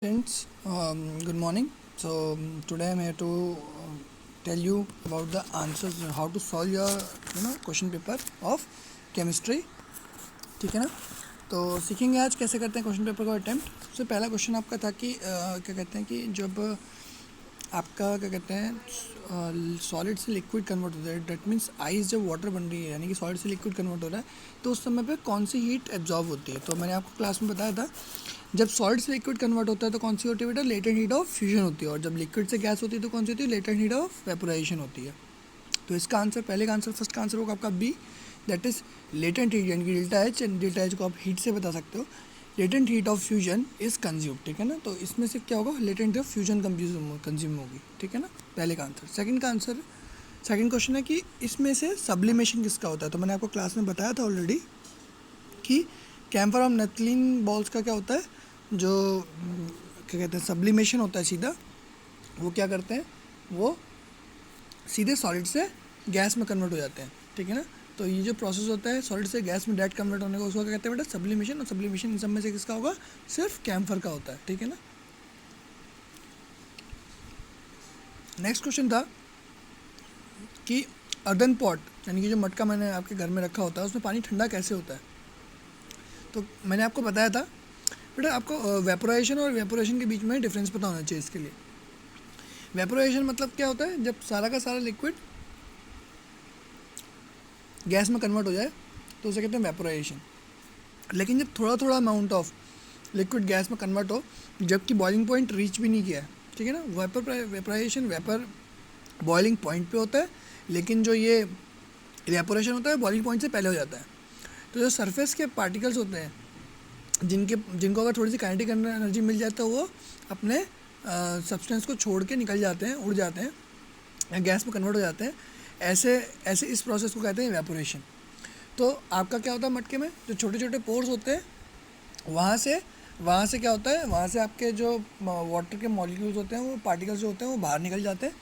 Friends, good morning. Today I'm here to tell you about the answers, how to solve your question paper of chemistry. ठीक है ना? तो सीखेंगे आज कैसे करते हैं क्वेश्चन पेपर को अटेम्प्ट। सबसे पहला क्वेश्चन आपका था कि क्या कहते हैं कि जब आपका क्या कहते हैं सॉलिड से लिक्विड कन्वर्ट होता है, डेट मीन्स आइस जब वाटर बन रही है यानी कि सॉलिड से लिक्विड कन्वर्ट हो रहा है, तो उस समय पे कौन सी हीट एब्जॉर्ब होती है। तो मैंने आपको क्लास में बताया था, जब सॉलिड से लिक्विड कन्वर्ट होता है तो कौन सी होती है बेटा, लेटेंट हीट ऑफ फ्यूजन होती है। और जब लिक्विड से गैस होती है तो कौन सी होती है, लेटेंट हीट ऑफ वेपोराइजेशन होती है। तो इसका आंसर, पहले का आंसर, फर्स्ट का आंसर होगा आपका B, that is latent heat, यानी कि delta H, and delta H को आप हीट से बता सकते हो। Latent heat of fusion is consume, ठीक है ना। तो इसमें से क्या होगा, latent heat of fusion consume होगी, ठीक है ना, पहले का आंसर। सेकंड का आंसर, सेकंड क्वेश्चन है कि इसमें से सब्लिमेशन किसका होता है। तो मैंने आपको क्लास में बताया था ऑलरेडी कि कैम्फर और नेथलीन बॉल्स का क्या होता है, जो क्या कहते हैं सब्लिमेशन होता है सीधा, वो क्या करते हैं, वो सीधे सॉलिड से गैस में कन्वर्ट हो जाते हैं, ठीक है ना। तो ये जो प्रोसेस होता है सॉलिड से गैस में डायरेक्ट कन्वर्ट होने का, उसको क्या कहते हैं बेटा, सब्लिमेशन। और सब्लिमेशन इन सब में से किसका होगा, सिर्फ कैम्फर का होता है, ठीक है ना। नेक्स्ट क्वेश्चन था कि अर्दन पॉट, यानी कि जो मटका मैंने आपके घर में रखा होता है, उसमें पानी ठंडा कैसे होता है। तो मैंने आपको बताया था बेटा, आपको वेपोराइजेशन और वेपोरेशन के बीच में डिफरेंस पता होना चाहिए। इसके लिए वेपोराइजेशन मतलब क्या होता है, जब सारा का सारा लिक्विड गैस में कन्वर्ट हो जाए तो उसे कहते हैं वेपोराइजेशन। लेकिन जब थोड़ा थोड़ा अमाउंट ऑफ लिक्विड गैस में कन्वर्ट हो, जबकि बॉइलिंग पॉइंट रीच भी नहीं किया है, ठीक है ना, वेपोराइजेशन वेपर बॉइलिंग पॉइंट पे होता है, लेकिन जो ये वेपोरेशन होता है बॉइलिंग पॉइंट से पहले हो जाता है। तो जो सरफेस के पार्टिकल्स होते हैं, जिनको अगर थोड़ी सी काइनेटिक एनर्जी मिल जाए तो वो अपने सब्सटेंस को छोड़ के निकल जाते हैं, उड़ जाते हैं या गैस में कन्वर्ट हो जाते हैं। ऐसे ऐसे इस प्रोसेस को कहते हैं इवेपोरेशन। तो आपका क्या होता है, मटके में जो छोटे छोटे पोर्स होते हैं, वहाँ से क्या होता है, वहाँ से आपके जो वाटर के मॉलिक्यूल्स होते हैं, वो पार्टिकल्स जो होते हैं वो बाहर निकल जाते हैं,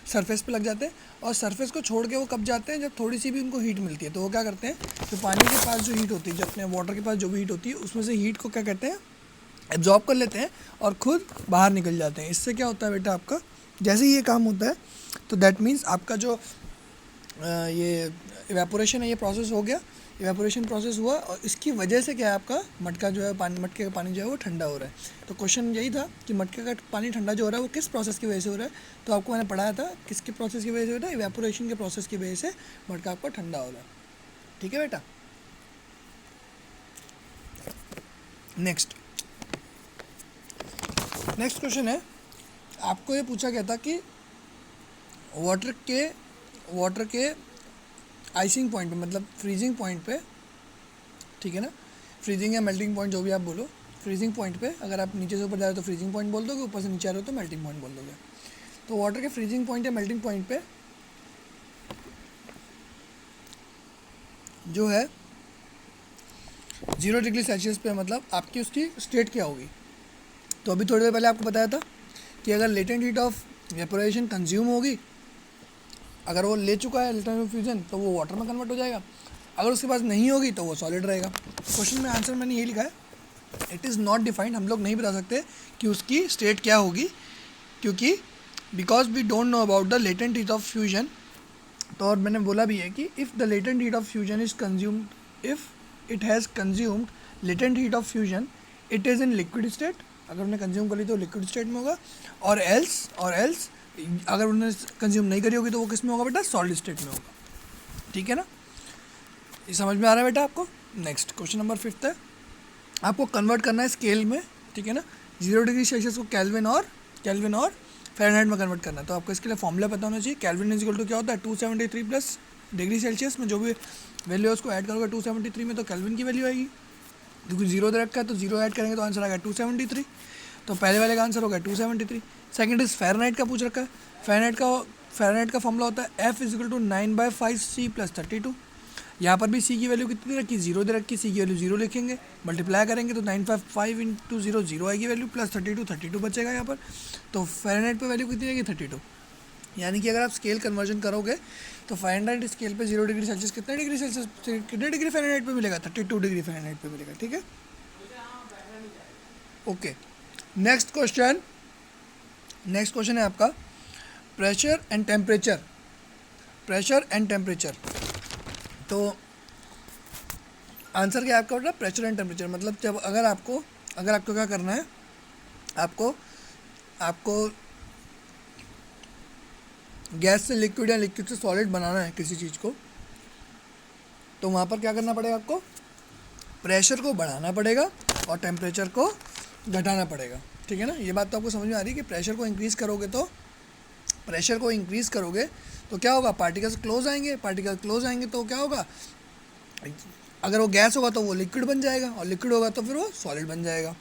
सरफेस पे लग जाते हैं। और सरफेस को छोड़ के वो कब जाते हैं, जब थोड़ी सी भी उनको हीट मिलती है। तो वो क्या करते हैं, जो पानी के पास जो हीट होती है, जो अपने वाटर के पास जो भी हीट होती है, उसमें से हीट को क्या कहते हैं, एब्जॉर्ब कर लेते हैं और खुद बाहर निकल जाते हैं। इससे क्या होता है बेटा, आपका जैसे ही ये काम होता है तो दैट मीन्स आपका जो ये इवेपोरेशन है, ये प्रोसेस हो गया, इवेपोरेशन प्रोसेस हुआ, और इसकी वजह से क्या है, आपका मटका जो है पानी, मटके का पानी जो है वो ठंडा हो रहा है। तो क्वेश्चन यही था कि मटके का पानी ठंडा जो हो रहा है वो किस प्रोसेस की वजह से हो रहा है। तो आपको मैंने पढ़ाया था किसके प्रोसेस की वजह से हो रहा है, इवेपोरेशन के प्रोसेस की वजह से मटका आपका ठंडा हो रहा है, ठीक है बेटा। नेक्स्ट क्वेश्चन है, आपको ये पूछा गया था कि वाटर के आइसिंग पॉइंट पे, मतलब फ्रीजिंग पॉइंट पे, ठीक है ना, फ्रीजिंग या मेल्टिंग पॉइंट जो भी आप बोलो, फ्रीजिंग पॉइंट पे अगर आप नीचे से ऊपर जा रहे हो तो फ्रीजिंग पॉइंट बोल दोगे, ऊपर से नीचे आ रहे हो तो मेल्टिंग पॉइंट बोल दोगे। तो वाटर के फ्रीजिंग पॉइंट या मेल्टिंग पॉइंट पे जो है 0 डिग्री सेल्सियस पे, मतलब आपकी उसकी स्टेट क्या होगी। तो अभी थोड़ी देर पहले आपको बताया था कि अगर latent heat of vaporisation consume होगी, अगर वो ले चुका है लेटेंट ऑफ फ्यूजन, तो वो वाटर में कन्वर्ट हो जाएगा। अगर उसके पास नहीं होगी तो वो सॉलिड रहेगा। क्वेश्चन में आंसर मैंने ये लिखा है, इट इज़ नॉट डिफाइंड, हम लोग नहीं बता सकते कि उसकी स्टेट क्या होगी, क्योंकि because we don't know about the latent heat of fusion. तो और मैंने बोला भी है कि if the latent heat of fusion is consumed, if it has consumed latent heat of fusion, it is in liquid state, अगर उन्हें consume कर ली तो लिक्विड स्टेट में होगा। और एल्स अगर उन्होंने कंज्यूम नहीं करी होगी तो वो किस में होगा बेटा, सॉलिड स्टेट में होगा, ठीक है ना। ये समझ में आ रहा है बेटा आपको। नेक्स्ट क्वेश्चन नंबर 5 है, आपको कन्वर्ट करना है स्केल में, ठीक है ना, 0 डिग्री सेल्सियस को केल्विन और फ़ारेनहाइट में कन्वर्ट करना है। तो आपको इसके लिए फॉर्मूला पता होना चाहिए। केल्विन इज इक्वल टू क्या होता है, 273 प्लस डिग्री सेल्सियस में जो भी वैल्यू है उसको ऐड करोगे 273 में, तो केल्विन की वैल्यू आएगी। क्योंकि जीरो दे रखा है तो जीरो ऐड करेंगे तो आंसर आएगा 273। तो पहले वाले का आंसर होगा 273। सेकंड इज फ़ारेनहाइट का पूछ रखा है। फ़ारेनहाइट का फॉर्मूला होता है F is equal to 9/5C plus 32। यहाँ पर भी C की वैल्यू कितनी रखी, जीरो दे रखी, C की वैल्यू जीरो लिखेंगे, मल्टीप्लाई करेंगे तो 955 इंटू जीरो जीरो आएगी वैल्यू, प्लस 32 बचेगा यहाँ पर। तो फ़ारेनहाइट पे वैल्यू कितनी आएगी, 32। यानी कि अगर आप स्केल कन्वर्जन करोगे तो फ़ारेनहाइट स्केल पे 0 डिग्री सेल्सियस कितने डिग्री फ़ारेनहाइट पे मिलेगा, 32 डिग्री फ़ारेनहाइट पे मिलेगा, ठीक है। ओके, नेक्स्ट क्वेश्चन है आपका प्रेशर एंड टेम्परेचर। तो आंसर क्या आपका होता है? Pressure and temperature. मतलब जब अगर आपको क्या करना है, आपको गैस से लिक्विड या लिक्विड से सॉलिड बनाना है किसी चीज़ को, तो वहाँ पर क्या करना पड़ेगा? आपको प्रेशर को बढ़ाना पड़ेगा और टेम्परेचर को घटाना पड़ेगा। ठीक है ना? ये बात तो आपको समझ में आ रही है कि प्रेशर को इंक्रीज़ करोगे तो क्या होगा? पार्टिकल्स क्लोज आएंगे तो क्या होगा? अगर वो गैस होगा तो वो लिक्विड बन जाएगा, और लिक्विड होगा तो फिर वो सॉलिड बन जाएगा।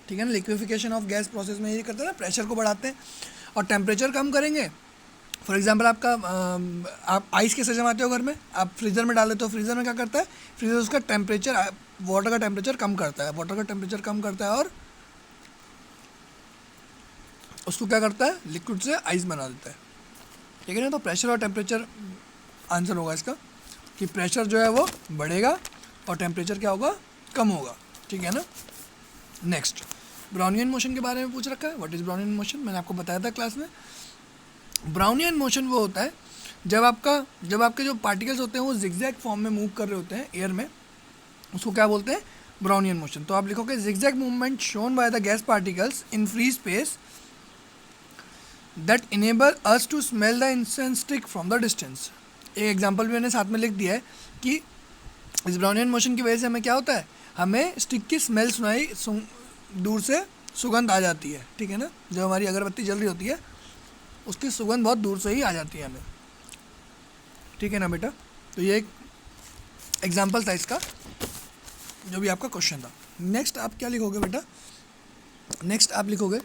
ठीक है ना? लिक्विफिकेशन ऑफ गैस प्रोसेस में यही करते हैं ना, प्रेशर को बढ़ाते हैं और टेम्परेचर कम करेंगे। फॉर एग्जांपल आप आइस कैसे जमाते हो घर में? आप फ्रीज़र में डाले तो फ्रीज़र में क्या करता है? फ्रीज़र उसका टेम्परेचर, वाटर का टेम्परेचर कम करता है और उसको क्या करता है? लिक्विड से आइस बना देता है। ठीक है ना? तो प्रेशर और टेम्परेचर आंसर होगा इसका, कि प्रेशर जो है वो बढ़ेगा और टेम्परेचर क्या होगा? कम होगा। ठीक है ना? नेक्स्ट, ब्राउनियन मोशन के बारे में पूछ रखा है। What is Brownian motion? मैंने आपको बताया था क्लास में। ब्राउनियन मोशन वो होता है जब आपके जो पार्टिकल्स होते हैं वो जिगजैग फॉर्म में मूव कर रहे होते हैं एयर में, उसको क्या बोलते हैं? Brownian motion. तो आप लिखोगे zigzag movement shown by the gas particles in free space that enable us to smell the incense stick from the distance. एक एग्जाम्पल भी मैंने साथ में लिख दिया है कि इस ब्राउनियन मोशन की वजह से हमें क्या होता है? हमें स्टिक की स्मेल दूर से सुगंध आ जाती है। ठीक है ना? जब हमारी अगरबत्ती जल रही होती है उसकी सुगंध बहुत दूर से ही आ जाती है हमें। ठीक है ना बेटा? तो ये एक एग्जाम्पल था इसका, जो भी आपका क्वेश्चन था। नेक्स्ट आप क्या लिखोगे बेटा? नेक्स्ट आप लिखोगे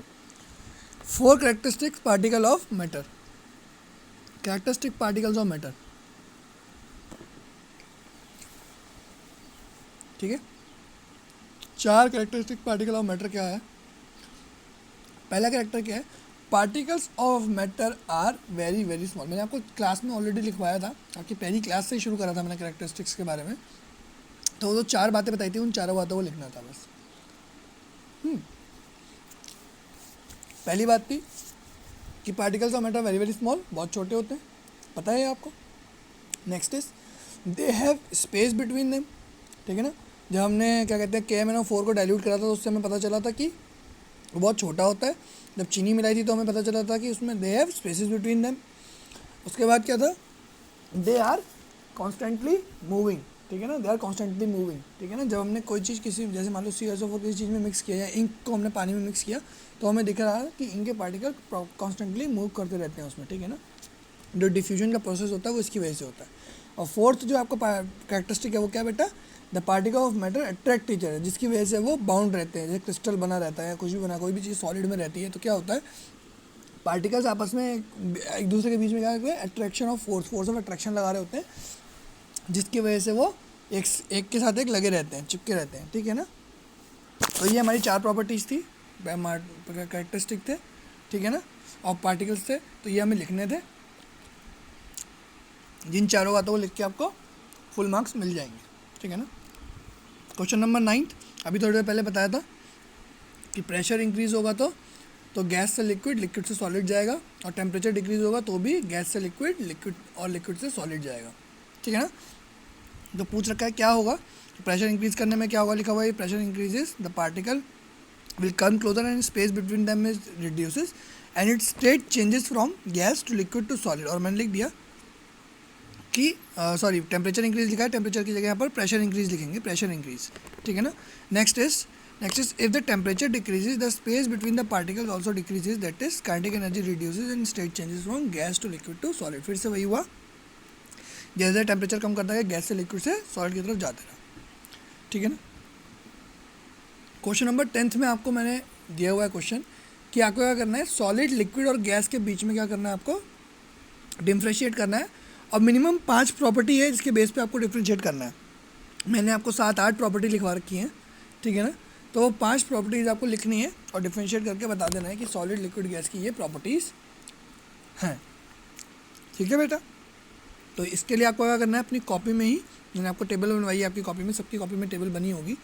4 characteristics particle of matter. Characteristic particles of matter. ठीक है? 4 कैरेक्टरिस्टिक पार्टिकल ऑफ मैटर क्या है? पहला कैरेक्टर क्या है? Particles of matter are very very small. मैंने आपको क्लास में ऑलरेडी लिखवाया था, आपकी पहली क्लास से ही शुरू करा था मैंने कैरेक्टरिस्टिक्स के बारे में। तो वो जो 4 बातें बताई थी, उन 4 बातों को लिखना था बस। पहली बात थी कि particles of matter very very small, बहुत छोटे होते हैं, पता है आपको। Next is they have space between them. ठीक है ना? जब हमने क्या कहते हैं KMnO4 को डाइल्यूट करा था तो उससे हमें पता चला था कि वो बहुत छोटा होता है। जब चीनी मिलाई थी तो हमें पता चला था कि उसमें they have spaces between them. उसके बाद क्या था? They are constantly moving. ठीक है ना? They are constantly moving. ठीक है ना? जब हमने कोई चीज़ किसी, जैसे मान लो CSO4 किसी चीज़ में मिक्स किया या इंक को हमने पानी में मिक्स किया, तो हमें दिख रहा है कि इंक के पार्टिकल कॉन्स्टेंटली मूव करते रहते हैं उसमें। ठीक है ना? जो डिफ्यूजन का प्रोसेस होता है वो इसकी वजह से होता है। और फोर्थ जो आपका कैरेक्टरिस्टिक है वो क्या बेटा? The particle of matter attract each other, जिसकी वजह से वो बाउंड रहते हैं। जैसे क्रिस्टल बना रहता है, कुछ भी बना, कोई भी चीज़ सॉलिड में रहती है तो क्या होता है? पार्टिकल्स आपस में एक दूसरे के बीच में क्या करते हैं? Attraction of force of attraction लगा रहे होते हैं, जिसकी वजह से वो एक के साथ एक लगे रहते हैं, चिपके रहते हैं। ठीक है ना? तो ये हमारी 4 प्रॉपर्टीज़ थी, कैरेक्टरिस्टिक थे। ठीक है ना? और पार्टिकल्स थे, तो ये हमें लिखने थे। जिन 4 बातों को लिख के आपको फुल मार्क्स मिल जाएंगे। ठीक है ना? क्वेश्चन नंबर 9, अभी थोड़ी देर पहले बताया था कि प्रेशर इंक्रीज़ होगा तो गैस से लिक्विड, लिक्विड से सॉलिड जाएगा, और टेम्परेचर डिक्रीज़ होगा तो भी गैस से लिक्विड, लिक्विड और लिक्विड से सॉलिड जाएगा। ठीक है ना? तो पूछ रखा है क्या होगा? प्रेशर इंक्रीज़ करने में क्या होगा? लिखा हुआ है pressure increases the particle will come closer and space between them is reduces and its state changes from gas to liquid to solid। और मैंने लिख दिया कि सॉरी, टेम्परेचर इंक्रीज लिखा है, टेम्परेचर की जगह यहाँ पर प्रेशर इंक्रीज लिखेंगे, प्रेशर इंक्रीज। ठीक है ना? Next is if the temperature decreases the space between the particles also decreases, that is kinetic energy reduces and state changes from gas to liquid to solid. फिर से वही हुआ, जैसे temperature कम करता है गैस से लिक्विड से सॉलिड की तरफ जाते रहा। ठीक है ना? क्वेश्चन नंबर 10 में आपको मैंने दिया हुआ है क्वेश्चन कि आपको क्या करना है? सॉलिड, लिक्विड और गैस के बीच में क्या करना है? आपको डिफ्रेंशिएट करना है, और मिनिमम 5 प्रॉपर्टी है जिसके बेस पे आपको डिफ्रेंशिएट करना है। मैंने आपको 7-8 प्रॉपर्टी लिखवा रखी हैं। ठीक है ना? तो वो 5 प्रॉपर्टीज़ आपको लिखनी है और डिफ्रेंशिएट करके बता देना है कि सॉलिड, लिक्विड, गैस की ये प्रॉपर्टीज़ हैं। ठीक है बेटा? तो इसके लिए आपको क्या करना है? अपनी कॉपी में ही, मैंने आपको टेबल बनवाई है, आपकी कॉपी में, सबकी कॉपी में टेबल बनी होगी।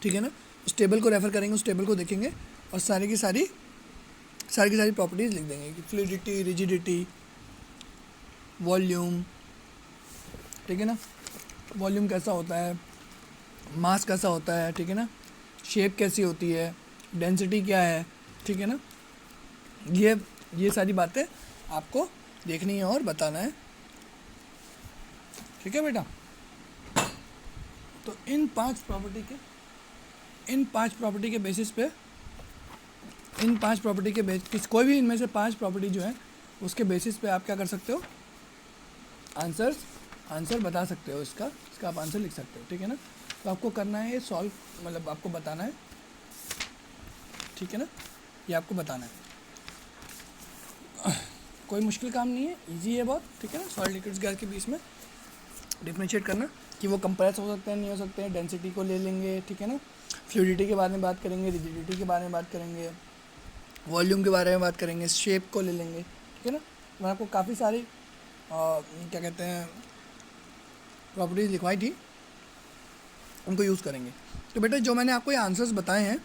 ठीक है ना? उस टेबल को रेफ़र करेंगे, उस टेबल को देखेंगे और सारी की सारी प्रॉपर्टीज़ लिख देंगे कि फ्लूइडिटी, रिजिडिटी, वॉल्यूम, ठीक है ना, वॉल्यूम कैसा होता है, मास कैसा होता है, ठीक है ना, शेप कैसी होती है, डेंसिटी क्या है, ठीक है ना, ये सारी बातें आपको देखनी है और बताना है, ठीक है बेटा। तो इन पांच प्रॉपर्टी के बेसिस पे कोई भी इनमें से 5 प्रॉपर्टी जो है उसके बेसिस पे आप क्या कर सकते हो, आंसर बता सकते हो, इसका आप आंसर लिख सकते हो, ठीक है ना। तो आपको करना है ये सॉल्व, मतलब आपको बताना है, ठीक है ना, ये आपको बताना है, कोई मुश्किल काम नहीं है, इजी है बहुत, ठीक है ना। सॉलिड लिक्विड्स गैस के बीच में डिफरेंशिएट करना कि वो कंप्रेस हो सकते हैं नहीं हो सकते हैं, डेंसिटी को ले लेंगे, ठीक है ना, फ्लूइडिटी के बारे में बात करेंगे, रिजिडिटी के बारे में बात करेंगे, वॉल्यूम के बारे में बात करेंगे, शेप को ले लेंगे, ठीक है ना। मैंने आपको काफ़ी सारी क्या कहते हैं प्रॉपर्टीज़ लिखवाई थी, उनको यूज़ करेंगे। तो बेटा जो मैंने आपको ये आंसर्स बताए हैं,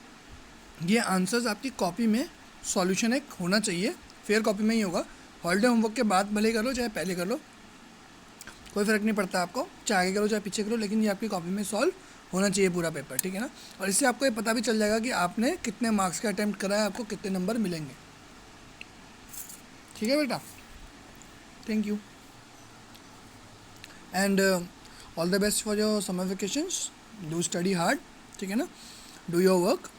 ये आंसर्स आपकी कॉपी में सॉल्यूशन एक होना चाहिए, फेयर कॉपी में ही होगा। हॉलीडे होमवर्क के बाद भले कर लो चाहे पहले कर लो, कोई फ़र्क नहीं पड़ता आपको, चाहे आगे करो चाहे पीछे करो, लेकिन ये आपकी कॉपी में सॉल्व होना चाहिए पूरा पेपर, ठीक है ना। और इससे आपको ये पता भी चल जाएगा कि आपने कितने मार्क्स का अटैम्प्ट करा है, आपको कितने नंबर मिलेंगे, ठीक है बेटा। Thank you and all the best for your summer vacations, do study hard, ठीक है ना, do your work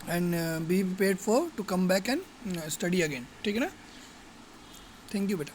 and be prepared for to come back and study again, ठीक है ना। थैंक यू बेटा।